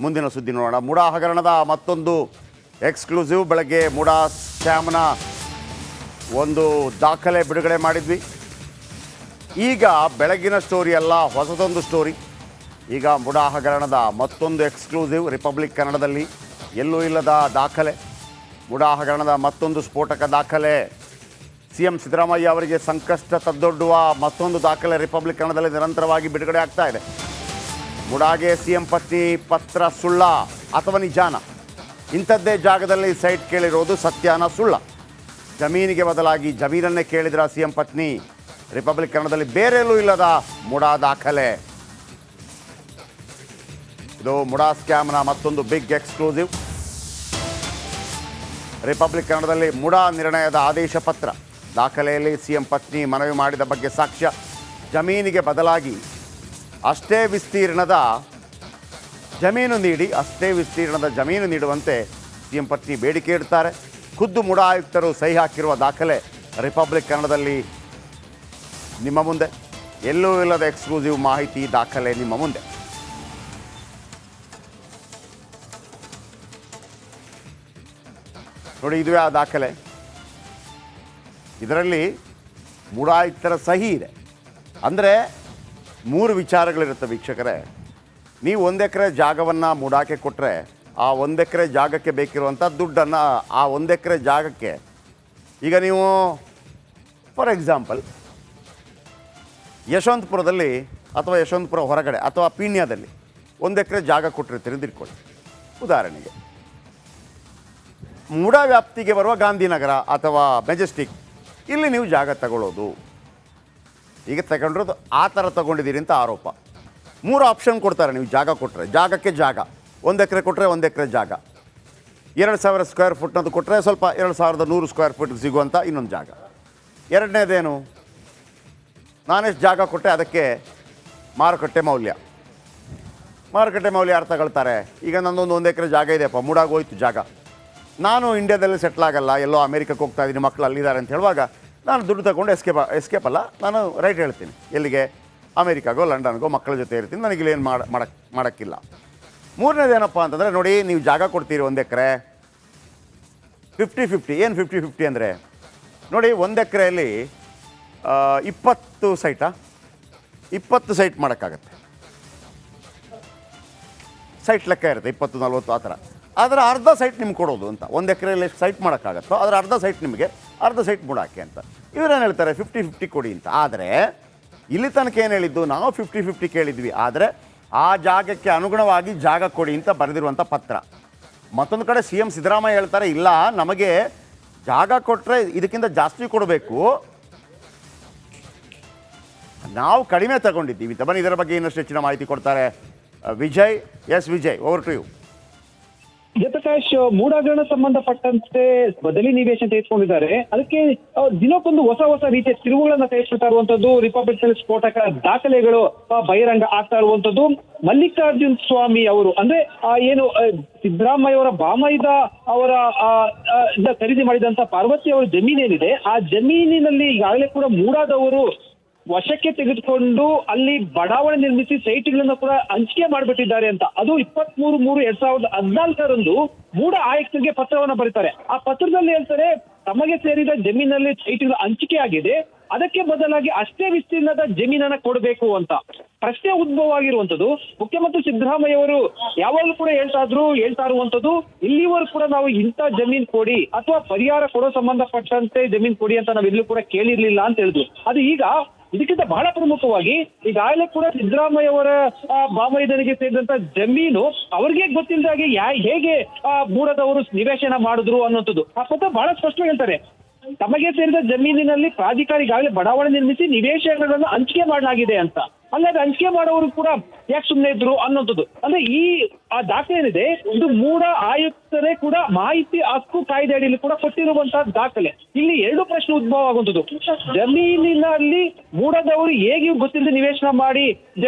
ಮುಂದಿನ ಸುದ್ದಿ ನೋಡೋಣ. ಮುಡಾ ಹಗರಣದ ಮತ್ತೊಂದು ಎಕ್ಸ್ಕ್ಲೂಸಿವ್. ಬೆಳಗ್ಗೆ ಮುಡಾ ಸ್ಕ್ಯಾಮ್ನ ಒಂದು ದಾಖಲೆ ಬಿಡುಗಡೆ ಮಾಡಿದ್ವಿ. ಈಗ ಬೆಳಗಿನ ಸ್ಟೋರಿ ಅಲ್ಲ, ಹೊಸದೊಂದು ಸ್ಟೋರಿ. ಈಗ ಮುಡಾ ಹಗರಣದ ಮತ್ತೊಂದು ಎಕ್ಸ್ಕ್ಲೂಸಿವ್. ರಿಪಬ್ಲಿಕ್ ಕನ್ನಡದಲ್ಲಿ ಎಲ್ಲೂ ಇಲ್ಲದ ದಾಖಲೆ. ಮುಡಾ ಹಗರಣದ ಮತ್ತೊಂದು ಸ್ಫೋಟಕ ದಾಖಲೆ. CM ಸಿದ್ದರಾಮಯ್ಯ ಅವರಿಗೆ ಸಂಕಷ್ಟ ತದ್ದೊಡ್ಡುವ ಮತ್ತೊಂದು ದಾಖಲೆ ರಿಪಬ್ಲಿಕ್ ಕನ್ನಡದಲ್ಲಿ ನಿರಂತರವಾಗಿ ಬಿಡುಗಡೆ ಆಗ್ತಾ ಇದೆ. ಮುಡಾಗೆ CM ಪತ್ನಿ ಪತ್ರ ಸುಳ್ಳ ಅಥವಾ ನಿಜಾನ? ಇಂಥದ್ದೇ ಜಾಗದಲ್ಲಿ ಸೈಟ್ ಕೇಳಿರೋದು ಸತ್ಯಾನ ಸುಳ್ಳ? ಜಮೀನಿಗೆ ಬದಲಾಗಿ ಜಮೀನನ್ನೇ ಕೇಳಿದ್ರ CM ಪತ್ನಿ? ರಿಪಬ್ಲಿಕ್ ಕನ್ನಡದಲ್ಲಿ ಬೇರೆ ಎಲ್ಲೂ ಇಲ್ಲದ ಮುಡಾ ದಾಖಲೆ. ಇದು ಮುಡಾ ಸ್ಕ್ಯಾಮ್ನ ಮತ್ತೊಂದು ಬಿಗ್ ಎಕ್ಸ್ಕ್ಲೂಸಿವ್. ರಿಪಬ್ಲಿಕ್ ಕನ್ನಡದಲ್ಲಿ ಮುಡಾ ನಿರ್ಣಯದ ಆದೇಶ ಪತ್ರ. ದಾಖಲೆಯಲ್ಲಿ CM ಪತ್ನಿ ಮನವಿ ಮಾಡಿದ ಬಗ್ಗೆ ಸಾಕ್ಷ್ಯ. ಜಮೀನಿಗೆ ಬದಲಾಗಿ ಅಷ್ಟೇ ವಿಸ್ತೀರ್ಣದ ಜಮೀನು ನೀಡುವಂತೆ CM ಪತ್ನಿ ಬೇಡಿಕೆ ಇಡ್ತಾರೆ. ಖುದ್ದು ಮುಡಾ ಆಯುಕ್ತರು ಸಹಿ ಹಾಕಿರುವ ದಾಖಲೆ ರಿಪಬ್ಲಿಕ್ ಕನ್ನಡದಲ್ಲಿ ನಿಮ್ಮ ಮುಂದೆ. ಎಲ್ಲೂ ಇಲ್ಲದ ಎಕ್ಸ್ಕ್ಲೂಸಿವ್ ಮಾಹಿತಿ ದಾಖಲೆ ನಿಮ್ಮ ಮುಂದೆ. ನೋಡಿ, ಇದುವೇ ಆ ದಾಖಲೆ. ಇದರಲ್ಲಿ ಮುಡಾ ಆಯುಕ್ತರ ಸಹಿ ಇದೆ. ಅಂದರೆ 3 ವಿಚಾರಗಳಿರುತ್ತೆ ವೀಕ್ಷಕರೇ. ನೀವು 1 ಎಕರೆ ಜಾಗವನ್ನು ಮುಡಾಕ್ಕೆ ಕೊಟ್ಟರೆ ಆ 1 ಎಕರೆ ಜಾಗಕ್ಕೆ ಬೇಕಿರುವಂಥ ದುಡ್ಡನ್ನು ಆ 1 ಎಕರೆ ಜಾಗಕ್ಕೆ, ಈಗ ನೀವು ಫಾರ್ ಎಕ್ಸಾಂಪಲ್ ಯಶವಂತಪುರದಲ್ಲಿ ಅಥವಾ ಯಶವಂತಪುರ ಹೊರಗಡೆ ಅಥವಾ ಪೀಣ್ಯದಲ್ಲಿ 1 ಎಕರೆ ಜಾಗ ಕೊಟ್ಟಿರ್ತೀರಿ ತಿಳ್ಕೊಳ್ಳಿ. ಉದಾಹರಣೆಗೆ ಮುಡಾ ವ್ಯಾಪ್ತಿಗೆ ಬರುವ ಗಾಂಧಿನಗರ ಅಥವಾ ಮೆಜೆಸ್ಟಿಕ್, ಇಲ್ಲಿ ನೀವು ಜಾಗ ತಗೊಳ್ಳೋದು. ಈಗ ತಗೊಂಡಿರೋದು ಆ ಥರ ತಗೊಂಡಿದ್ದೀರಿ ಅಂತ ಆರೋಪ. 3 ಆಪ್ಷನ್ ಕೊಡ್ತಾರೆ ನೀವು ಜಾಗ ಕೊಟ್ಟರೆ. ಜಾಗಕ್ಕೆ ಜಾಗ, 1 ಎಕರೆ ಕೊಟ್ಟರೆ 1 ಎಕರೆ ಜಾಗ, 2000 ಸ್ಕ್ವೇರ್ ಫುಟ್ನದು ಕೊಟ್ಟರೆ ಸ್ವಲ್ಪ 2100 ಸ್ಕ್ವೇರ್ ಫುಟ್ ಸಿಗುವಂಥ ಇನ್ನೊಂದು ಜಾಗ. ಎರಡನೇದೇನು, ನಾನೆಷ್ಟು ಜಾಗ ಕೊಟ್ಟೆ ಅದಕ್ಕೆ ಮಾರುಕಟ್ಟೆ ಮೌಲ್ಯ ಯಾರು ತಗೊಳ್ತಾರೆ? ಈಗ ನನ್ನೊಂದು 1 ಎಕರೆ ಜಾಗ ಇದೆಯಪ್ಪ, ಮುಡಾಗ ಹೋಯ್ತು ಜಾಗ, ನಾನು ಇಂಡಿಯಾದಲ್ಲಿ ಸೆಟ್ಲ್ ಆಗಲ್ಲ, ಎಲ್ಲೋ ಅಮೇರಿಕಕ್ಕೆ ಹೋಗ್ತಾ ಇದ್ದೀನಿ, ಮಕ್ಕಳು ಅಲ್ಲಿದ್ದಾರೆ ಅಂತ ಹೇಳುವಾಗ ನಾನು ದುಡ್ಡು ತಗೊಂಡು ಎಸ್ಕೇಪ್ ಅಲ್ಲ, ನಾನು ರೈಟ್ ಹೇಳ್ತೀನಿ. ಎಲ್ಲಿಗೆ? ಅಮೇರಿಕಾಗೋ ಲಂಡನ್ಗೋ ಮಕ್ಕಳ ಜೊತೆ ಇರ್ತೀನಿ, ನನಗಿಲ್ಲೇನು ಮಾಡೋಕ್ಕಿಲ್ಲ. ಮೂರನೇದೇನಪ್ಪ ಅಂತಂದರೆ, ನೋಡಿ ನೀವು ಜಾಗ ಕೊಡ್ತೀರಿ 1 ಎಕರೆ 50-50. ಏನು 50-50 ಅಂದರೆ, ನೋಡಿ 1 ಎಕರೆಯಲ್ಲಿ 20 ಸೈಟಾ? 20 ಸೈಟ್ ಮಾಡೋಕ್ಕಾಗತ್ತೆ. ಸೈಟ್ ಲೆಕ್ಕ ಇರುತ್ತೆ 20-40 ಆ ಥರ. ಅದರ ಅರ್ಧ ಸೈಟ್ ನಿಮ್ಗೆ ಕೊಡೋದು ಅಂತ. 1 ಎಕರೆಯಲ್ಲಿ ಎಷ್ಟು ಸೈಟ್ ಮಾಡೋಕ್ಕಾಗತ್ತೋ ಅದರ ಅರ್ಧ ಸೈಟ್ ನಿಮಗೆ, ಅರ್ಧ ಸೈಟ್ ಮುಡಾಕೆ ಅಂತ. ಇವರೇನು ಹೇಳ್ತಾರೆ 50-50 ಕೊಡಿ ಅಂತ. ಆದರೆ ಇಲ್ಲಿ ತನಕ ಏನು ಹೇಳಿದ್ದು, ನಾವು 50-50 ಕೇಳಿದ್ವಿ, ಆದರೆ ಆ ಜಾಗಕ್ಕೆ ಅನುಗುಣವಾಗಿ ಜಾಗ ಕೊಡಿ ಅಂತ ಬರೆದಿರುವಂಥ ಪತ್ರ. ಮತ್ತೊಂದು ಕಡೆ CM ಸಿದ್ದರಾಮಯ್ಯ ಹೇಳ್ತಾರೆ, ಇಲ್ಲ ನಮಗೆ ಜಾಗ ಕೊಟ್ಟರೆ ಇದಕ್ಕಿಂತ ಜಾಸ್ತಿ ಕೊಡಬೇಕು, ನಾವು ಕಡಿಮೆ ತಗೊಂಡಿದ್ದೀವಿ. ಬನ್ನಿ ಇದರ ಬಗ್ಗೆ ಇನ್ನಷ್ಟು ಹೆಚ್ಚಿನ ಮಾಹಿತಿ ಕೊಡ್ತಾರೆ Vijay. Vijay, over to you. Jayaprakash, MUDA ಹಗರಣ ಸಂಬಂಧಪಟ್ಟಂತೆ ಬದಲಿ ನಿವೇಶನ ತೆಗೆದುಕೊಂಡಿದ್ದಾರೆ. ಅದಕ್ಕೆ ದಿನಕ್ಕೊಂದು ಹೊಸ ರೀತಿಯ ತಿರುವುಗಳನ್ನ ತೆಗೆದುಕೊಳ್ತಾ ಇರುವಂತದ್ದು. ರಿಪಬ್ಲಿಕ್ ಸ್ಫೋಟಕ ದಾಖಲೆಗಳು ಬಹಿರಂಗ ಆಗ್ತಾ ಇರುವಂತದ್ದು. ಮಲ್ಲಿಕಾರ್ಜುನ್ ಸ್ವಾಮಿ ಅವರು, ಅಂದ್ರೆ ಏನು ಸಿದ್ದರಾಮಯ್ಯ ಅವರ ಬಾಮೈದ ಅವರ ಖರೀದಿ ಮಾಡಿದಂತ ಪಾರ್ವತಿ ಅವರ ಜಮೀನೇನಿದೆ, ಆ ಜಮೀನಿನಲ್ಲಿ ಈಗಾಗಲೇ ಕೂಡ ಮೂಡಾದವರು ವಶಕ್ಕೆ ತೆಗೆದುಕೊಂಡು ಅಲ್ಲಿ ಬಡಾವಣೆ ನಿರ್ಮಿಸಿ ಸೈಟ್ಗಳನ್ನ ಕೂಡ ಹಂಚಿಕೆ ಮಾಡಿಬಿಟ್ಟಿದ್ದಾರೆ ಅಂತ. ಅದು 23/3/2014 ಮೂಡಾ ಆಯುಕ್ತರಿಗೆ ಪತ್ರವನ್ನ ಬರೀತಾರೆ. ಆ ಪತ್ರದಲ್ಲಿ ಹೇಳ್ತಾರೆ, ತಮಗೆ ಸೇರಿದ ಜಮೀನಲ್ಲಿ ಸೈಟ್ಗಳು ಹಂಚಿಕೆ ಆಗಿದೆ, ಅದಕ್ಕೆ ಬದಲಾಗಿ ಅಷ್ಟೇ ವಿಸ್ತೀರ್ಣದ ಜಮೀನನ್ನ ಕೊಡಬೇಕು ಅಂತ ಪ್ರಶ್ನೆ ಉದ್ಭವ ಆಗಿರುವಂತದ್ದು. ಮುಖ್ಯಮಂತ್ರಿ ಸಿದ್ದರಾಮಯ್ಯ ಅವರು ಯಾವಾಗಲೂ ಕೂಡ ಹೇಳ್ತಾ ಇರುವಂತದ್ದು, ಇಲ್ಲಿವರೆಗೂ ಕೂಡ ನಾವು ಇಂಥ ಜಮೀನ್ ಕೊಡಿ ಅಥವಾ ಪರಿಹಾರ ಕೊಡೋ ಸಂಬಂಧಪಟ್ಟಂತೆ ಜಮೀನ್ ಕೊಡಿ ಅಂತ ನಾವೆಲ್ಲೂ ಕೂಡ ಕೇಳಿರ್ಲಿಲ್ಲ ಅಂತ ಹೇಳಿದ್ರು. ಅದು ಈಗ ಇದಕ್ಕಿಂತ ಬಹಳ ಪ್ರಮುಖವಾಗಿ ಈಗಾಗಲೇ ಕೂಡ ಸಿದ್ದರಾಮಯ್ಯ ಅವರ ಬಾಮೈದನಿಗೆ ಸೇರಿದಂತ ಜಮೀನು ಅವ್ರಿಗೆ ಗೊತ್ತಿಲ್ಲದಾಗೆ ಹೇಗೆ ಮೂಡದವರು ನಿವೇಶನ ಮಾಡಿದ್ರು ಅನ್ನೋಂಥದ್ದು ಆ ಪತ್ರ ಬಹಳ ಸ್ಪಷ್ಟವಾಗಿ ಹೇಳ್ತಾರೆ. ತಮಗೆ ಸೇರಿದ ಜಮೀನಿನಲ್ಲಿ ಪ್ರಾಧಿಕಾರ ಈಗಾಗಲೇ ಬಡಾವಣೆ ನಿರ್ಮಿಸಿ ನಿವೇಶನಗಳನ್ನು ಹಂಚಿಕೆ ಮಾಡಲಾಗಿದೆ ಅಂತ. ಅಲ್ಲದೆ ಹಂಚಿಕೆ ಮಾಡೋರು ಕೂಡ ಯಾಕೆ ಸುಮ್ಮನೆ ಇದ್ರು ಅನ್ನೋಂಥದ್ದು. ಅಂದ್ರೆ ಆ ದಾಖಲೆ ಏನಿದೆ, ಇದು ಮೂಡಾ ಆಯುಕ್ತರೇ ಕೂಡ ಮಾಹಿತಿ ಹಕ್ಕು ಕಾಯ್ದೆ ಅಡಿಯಲ್ಲಿ ಕೂಡ ಕೊಟ್ಟಿರುವಂತಹ ದಾಖಲೆ. ಇಲ್ಲಿ 2 ಪ್ರಶ್ನೆ ಉದ್ಭವ ಆಗುವಂಥದ್ದು. ಜಮೀನಿನಲ್ಲಿ ಮೂಡದವರು ಹೇಗೆ ಗೊತ್ತಿಲ್ಲದೆ ನಿವೇಶನ ಮಾಡಿ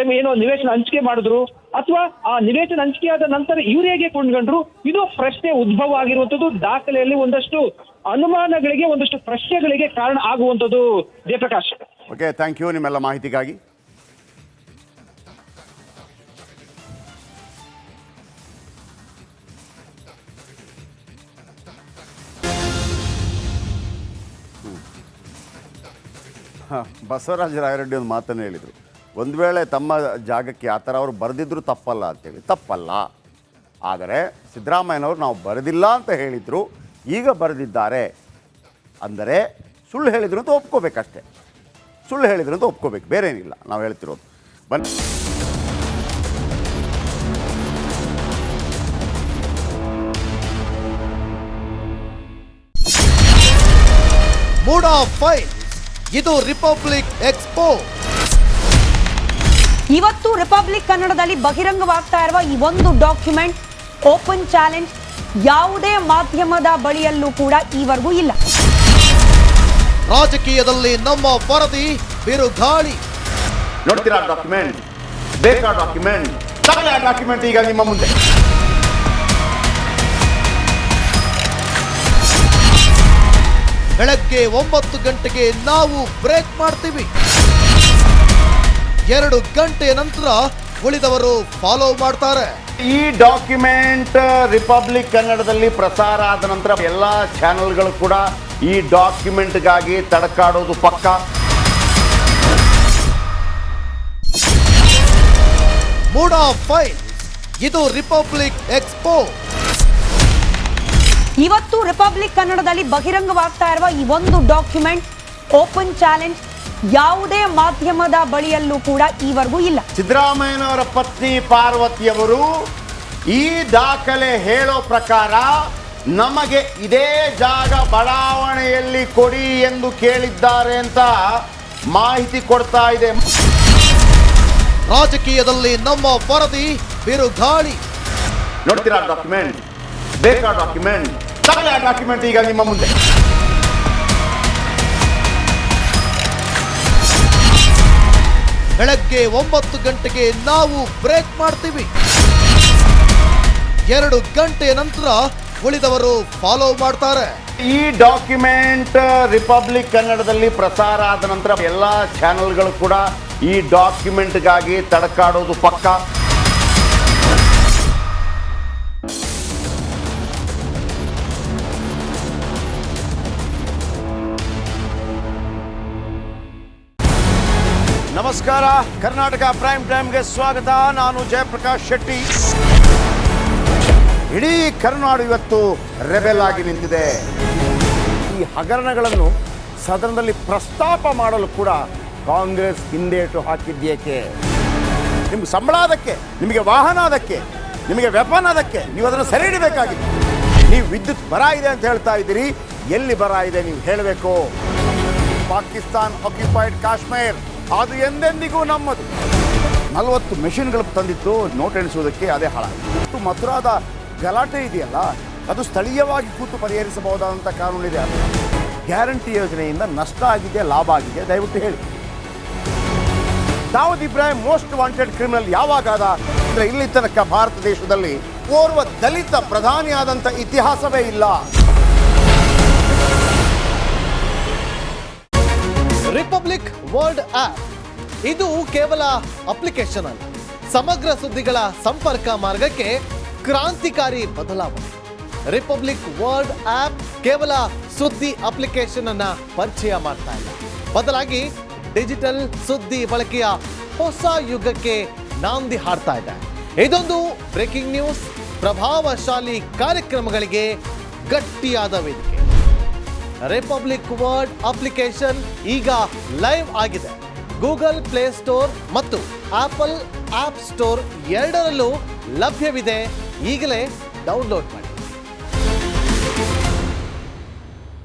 ನಿವೇಶನ ಹಂಚಿಕೆ ಮಾಡಿದ್ರು, ಅಥವಾ ಆ ನಿವೇಶನ ಹಂಚಿಕೆ ಆದ ನಂತರ ಇವ್ರು ಹೇಗೆ ಕೊಂಡ್ಕೊಂಡ್ರು, ಇದು ಪ್ರಶ್ನೆ ಉದ್ಭವ ಆಗಿರುವಂತದ್ದು. ದಾಖಲೆಯಲ್ಲಿ ಒಂದಷ್ಟು ಅನುಮಾನಗಳಿಗೆ, ಒಂದಷ್ಟು ಪ್ರಶ್ನೆಗಳಿಗೆ ಕಾರಣ ಆಗುವಂಥದ್ದು. ಜಯಪ್ರಕಾಶ್, ಓಕೆ, ಥ್ಯಾಂಕ್ ಯು ನಿಮ್ಮೆಲ್ಲ ಮಾಹಿತಿಗಾಗಿ. ಬಸವರಾಜ ರಾಯರೆಡ್ಡಿ ಒಂದು ಮಾತನ್ನು ಹೇಳಿದರು, ಒಂದು ವೇಳೆ ತಮ್ಮ ಜಾಗಕ್ಕೆ ಆ ಥರ ಅವರು ಬರೆದಿದ್ರು ತಪ್ಪಲ್ಲ ಅಂತೇಳಿ. ತಪ್ಪಲ್ಲ. ಆದರೆ ಸಿದ್ದರಾಮಯ್ಯನವರು ನಾವು ಬರೆದಿಲ್ಲ ಅಂತ ಹೇಳಿದರು, ಈಗ ಬರೆದಿದ್ದಾರೆ ಅಂದರೆ ಸುಳ್ಳು ಹೇಳಿದ್ರು ಅಂತ ಒಪ್ಕೋಬೇಕಷ್ಟೆ. ಸುಳ್ಳು ಹೇಳಿದ್ರು ಅಂತ ಒಪ್ಕೋಬೇಕು, ಬೇರೆ ಏನಿಲ್ಲ ನಾವು ಹೇಳ್ತಿರೋದು. ಬನ್ನಿ. ಮೂಡ್ ಆಫ್ ಫೈಲ್, ಇದು ರಿಪಬ್ಲಿಕ್ ಎಕ್ಸ್ಪೋ. ಇವತ್ತು ರಿಪಬ್ಲಿಕ್ ಕನ್ನಡದಲ್ಲಿ ಬಹಿರಂಗವಾಗ್ತಾ ಇರುವ ಈ ಒಂದು ಡಾಕ್ಯುಮೆಂಟ್ ಓಪನ್ ಚಾಲೆಂಜ್ ಯಾವುದೇ ಮಾಧ್ಯಮದ ಬಳಿಯಲ್ಲೂ ಕೂಡ ಈವರೆಗೂ ಇಲ್ಲ. ರಾಜಕೀಯದಲ್ಲಿ ನಮ್ಮ ವರದಿ ಬಿರುಗಾಳಿ. ನೋಡ್ತೀರಾ ಡಾಕ್ಯುಮೆಂಟ್, ಬೇಕಾ ಡಾಕ್ಯುಮೆಂಟ್, ತಗೊಳ್ಳಿ ಆ ಡಾಕ್ಯುಮೆಂಟ್ ಈಗ ನಿಮ್ಮ ಮುಂದೆ. ಬೆಳಗ್ಗೆ 9 ಗಂಟೆಗೆ ನಾವು ಬ್ರೇಕ್ ಮಾಡ್ತೀವಿ. 2 ಗಂಟೆಯ ನಂತರ ಉಳಿದವರು ಫಾಲೋ ಮಾಡ್ತಾರೆ. ಈ ಡಾಕ್ಯುಮೆಂಟ್ ರಿಪಬ್ಲಿಕ್ ಕನ್ನಡದಲ್ಲಿ ಪ್ರಸಾರ ಆದ ನಂತರ ಎಲ್ಲ ಚಾನೆಲ್ಗಳು ಕೂಡ ಈ ಡಾಕ್ಯುಮೆಂಟ್ಗಾಗಿ ತಡಕಾಡೋದು ಪಕ್ಕ. ಮೂಡ್ ಆಫ್ ಫೈಲ್, ಇದು ರಿಪಬ್ಲಿಕ್ ಎಕ್ಸ್ಪೋ. ಇವತ್ತು ರಿಪಬ್ಲಿಕ್ ಕನ್ನಡದಲ್ಲಿ ಬಹಿರಂಗವಾಗ್ತಾ ಇರುವ ಈ ಒಂದು ಡಾಕ್ಯುಮೆಂಟ್ ಓಪನ್ ಚಾಲೆಂಜ್ ಯಾವುದೇ ಮಾಧ್ಯಮದ ಬಳಿಯಲ್ಲೂ ಕೂಡ ಈವರೆಗೂ ಇಲ್ಲ. ಸಿದ್ದರಾಮಯ್ಯನವರ ಪತ್ನಿ ಪಾರ್ವತಿಯವರು ಈ ದಾಖಲೆ ಹೇಳೋ ಪ್ರಕಾರ ನಮಗೆ ಇದೇ ಜಾಗ ಬಡಾವಣೆಯಲ್ಲಿ ಕೊಡಿ ಎಂದು ಕೇಳಿದ್ದಾರೆ ಅಂತ ಮಾಹಿತಿ ಕೊಡ್ತಾ ಇದೆ. ರಾಜಕೀಯದಲ್ಲಿ ನಮ್ಮ ವರದಿ ಬಿರುಗಾಳಿ. ನೋಡ್ತೀರಾ ಡಾಕ್ಯುಮೆಂಟ್, ಬೇಕಾ ಡಾಕ್ಯುಮೆಂಟ್, ತಗೊಳ್ಳಿ ಆ ಡಾಕ್ಯುಮೆಂಟ್ ಈಗ ನಿಮ್ಮ ಮುಂದೆ. ಬೆಳಗ್ಗೆ 9 ಗಂಟೆಗೆ ನಾವು ಬ್ರೇಕ್ ಮಾಡ್ತೀವಿ. 2 ಗಂಟೆಯ ನಂತರ ಉಳಿದವರು ಫಾಲೋ ಮಾಡ್ತಾರೆ. ಈ ಡಾಕ್ಯುಮೆಂಟ್ ರಿಪಬ್ಲಿಕ್ ಕನ್ನಡದಲ್ಲಿ ಪ್ರಸಾರ ಆದ ನಂತರ ಎಲ್ಲ ಚಾನೆಲ್ಗಳು ಕೂಡ ಈ ಡಾಕ್ಯುಮೆಂಟ್ಗಾಗಿ ತಡಕಾಡೋದು ಪಕ್ಕ. ನಮಸ್ಕಾರ, ಕರ್ನಾಟಕ ಪ್ರೈಮ್ ಟೈಮ್ಗೆ ಸ್ವಾಗತ. ನಾನು ಜಯಪ್ರಕಾಶ್ ಶೆಟ್ಟಿ. ಇಡೀ ಕರ್ನಾಡು ಇವತ್ತು ರೆಬೆಲ್ ಆಗಿ ನಿಂತಿದೆ. ಈ ಹಗರಣಗಳನ್ನು ಸದನದಲ್ಲಿ ಪ್ರಸ್ತಾಪ ಮಾಡಲು ಕೂಡ ಕಾಂಗ್ರೆಸ್ ಹಿಂದೇಟು ಹಾಕಿದ್ದೇಕೆ? ನಿಮ್ಗೆ ಸಂಬಳ ಅದಕ್ಕೆ, ನಿಮಗೆ ವಾಹನ ಅದಕ್ಕೆ, ನಿಮಗೆ ವೆಪನ್ ಅದಕ್ಕೆ, ನೀವು ಅದನ್ನು ಸೆರೆ ಹಿಡಿಬೇಕಾಗಿತ್ತು. ನೀವು ವಿದ್ಯುತ್ ಬರ ಇದೆ ಅಂತ ಹೇಳ್ತಾ ಇದ್ದೀರಿ, ಎಲ್ಲಿ ಬರ ಇದೆ ನೀವು ಹೇಳಬೇಕು. ಪಾಕಿಸ್ತಾನ್ ಆಕ್ಯುಪೈಡ್ ಕಾಶ್ಮೀರ್ ಅದು ಎಂದೆಂದಿಗೂ ನಮ್ಮದು. 40 ಮೆಷಿನ್ಗಳು ತಂದಿತ್ತು ನೋಟ್ ಎಣಿಸುವುದಕ್ಕೆ, ಅದೇ ಹಾಳಾಗಿದೆ. ಮಥುರಾದ ಗಲಾಟೆ ಇದೆಯಲ್ಲ, ಅದು ಸ್ಥಳೀಯವಾಗಿ ಕೂತು ಪರಿಹರಿಸಬಹುದಾದಂಥ ಕಾನೂನಿದೆ. ಗ್ಯಾರಂಟಿ ಯೋಜನೆಯಿಂದ ನಷ್ಟ ಆಗಿದೆ, ಲಾಭ ಆಗಿದೆ, ದಯವಿಟ್ಟು ಹೇಳಿ. Dawood Ibrahim most wanted criminal ಯಾವಾಗಾದ ಅಂದರೆ ಇಲ್ಲಿ ತನಕ ಭಾರತ ದೇಶದಲ್ಲಿ ಓರ್ವ ದಲಿತ ಪ್ರಧಾನಿಯಾದಂಥ ಇತಿಹಾಸವೇ ಇಲ್ಲ. ರಿಪಬ್ಲಿಕ್ ವರ್ಲ್ಡ್ ಆಪ್, ಇದು ಕೇವಲ ಅಪ್ಲಿಕೇಶನ್ ಅಲ್ಲ, ಸಮಗ್ರ ಸುದ್ದಿಗಳ ಸಂಪರ್ಕ ಮಾರ್ಗಕ್ಕೆ ಕ್ರಾಂತಿಕಾರಿ ಬದಲಾವಣೆ. ರಿಪಬ್ಲಿಕ್ ವರ್ಲ್ಡ್ ಆಪ್ ಕೇವಲ ಸುದ್ದಿ ಅಪ್ಲಿಕೇಶನ್ ಅನ್ನ ಪರಿಚಯ ಮಾಡ್ತಾ ಇಲ್ಲ, ಬದಲಾಗಿ ಡಿಜಿಟಲ್ ಸುದ್ದಿ ಬಳಕೆಯ ಹೊಸ ಯುಗಕ್ಕೆ ನಾಂದಿ ಹಾಡ್ತಾ ಇದೆ. ಇದೊಂದು ಬ್ರೇಕಿಂಗ್ ನ್ಯೂಸ್, ಪ್ರಭಾವಶಾಲಿ ಕಾರ್ಯಕ್ರಮಗಳಿಗೆ ಗಟ್ಟಿಯಾದ ವೇದಿಕೆ. ರಿಪಬ್ಲಿಕ್ ವರ್ಲ್ಡ್ ಅಪ್ಲಿಕೇಶನ್ ಈಗ ಲೈವ್ ಆಗಿದೆ. ಗೂಗಲ್ ಪ್ಲೇ ಸ್ಟೋರ್ ಮತ್ತು ಆಪಲ್ ಆಪ್ ಸ್ಟೋರ್ ಎರಡರಲ್ಲೂ ಲಭ್ಯವಿದೆ. ಈಗಲೇ ಡೌನ್ಲೋಡ್ ಮಾಡಿ.